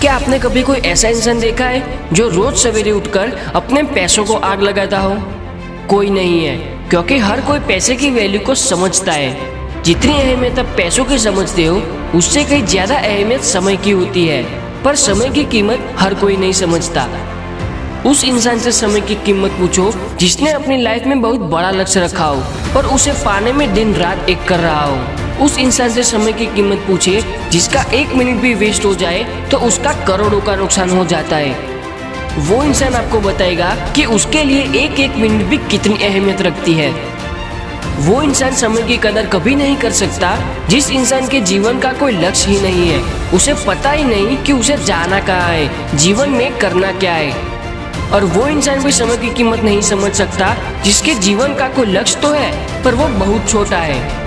क्या आपने कभी कोई ऐसा इंसान देखा है जो रोज सवेरे उठकर अपने पैसों को आग लगाता हो? कोई नहीं है, क्योंकि हर कोई पैसे की वैल्यू को समझता है। जितनी अहमियत आप पैसों की समझते हो, उससे कहीं ज्यादा अहमियत समय की होती है। पर समय की कीमत हर कोई नहीं समझता। उस इंसान से समय की कीमत पूछो जिसने अपनी लाइफ में बहुत बड़ा लक्ष्य रखा हो और उसे पाने में दिन रात एक कर रहा हो। उस इंसान से समय की कीमत पूछे जिसका 1 मिनट भी वेस्ट हो जाए तो उसका करोड़ों का नुकसान हो जाता है। वो इंसान आपको बताएगा कि उसके लिए एक एक मिनट भी कितनी अहमियत रखती है। वो इंसान समय की कदर कभी नहीं कर सकता जिस इंसान के जीवन का कोई लक्ष्य ही नहीं है। उसे पता ही नहीं कि उसे जाना कहाँ है, जीवन में करना क्या है। और वो इंसान भी समय की कीमत नहीं समझ सकता जिसके जीवन का कोई लक्ष्य तो है पर वो बहुत छोटा है।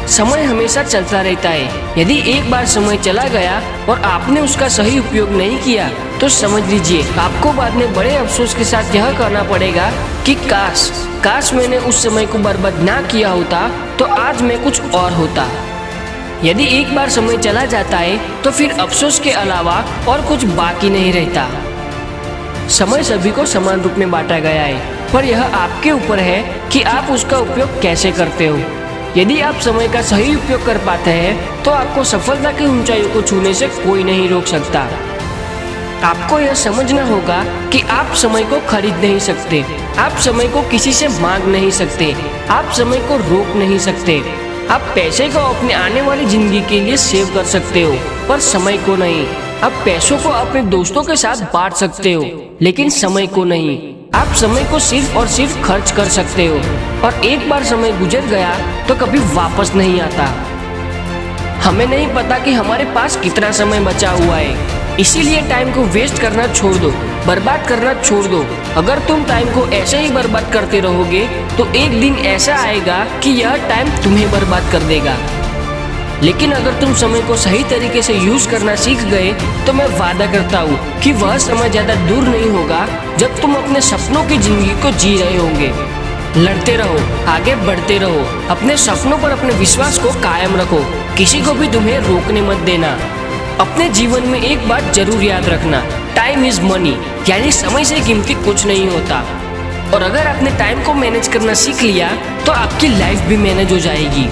समय हमेशा चलता रहता है। यदि एक बार समय चला गया और आपने उसका सही उपयोग नहीं किया तो समझ लीजिए आपको बाद में बड़े अफसोस के साथ यह कहना पड़ेगा कि काश मैंने उस समय को बर्बाद ना किया होता तो आज मैं कुछ और होता। यदि एक बार समय चला जाता है तो फिर अफसोस के अलावा और कुछ बाकी नहीं रहता। समय सभी को समान रूप में बांटा गया है, पर यह आपके ऊपर है कि आप उसका उपयोग कैसे करते हो। यदि आप समय का सही उपयोग कर पाते हैं तो आपको सफलता की ऊंचाइयों को छूने से कोई नहीं रोक सकता। आपको यह समझना होगा कि आप समय को खरीद नहीं सकते, आप समय को किसी से मांग नहीं सकते, आप समय को रोक नहीं सकते। आप पैसे को अपने आने वाली जिंदगी के लिए सेव कर सकते हो पर समय को नहीं। आप पैसों को अपने दोस्तों के साथ बांट सकते हो लेकिन समय को नहीं। आप समय को सिर्फ और सिर्फ खर्च कर सकते हो और एक बार समय गुजर गया तो कभी वापस नहीं आता। हमें नहीं पता कि हमारे पास कितना समय बचा हुआ है, इसीलिए टाइम को वेस्ट करना छोड़ दो, बर्बाद करना छोड़ दो। अगर तुम टाइम को ऐसे ही बर्बाद करते रहोगे तो एक दिन ऐसा आएगा कि यह टाइम तुम्हें बर्बाद कर देगा। लेकिन अगर तुम समय को सही तरीके से यूज करना सीख गए तो मैं वादा करता हूँ कि वह समय ज्यादा दूर नहीं होगा जब तुम अपने सपनों की जिंदगी को जी रहे होंगे। लड़ते रहो, आगे बढ़ते रहो, अपने सपनों पर अपने विश्वास को कायम रखो, किसी को भी तुम्हें रोकने मत देना। अपने जीवन में एक बात जरूर याद रखना, टाइम इज मनी, यानी समय से कीमती कुछ नहीं होता। और अगर आपने टाइम को मैनेज करना सीख लिया तो आपकी लाइफ भी मैनेज हो जाएगी।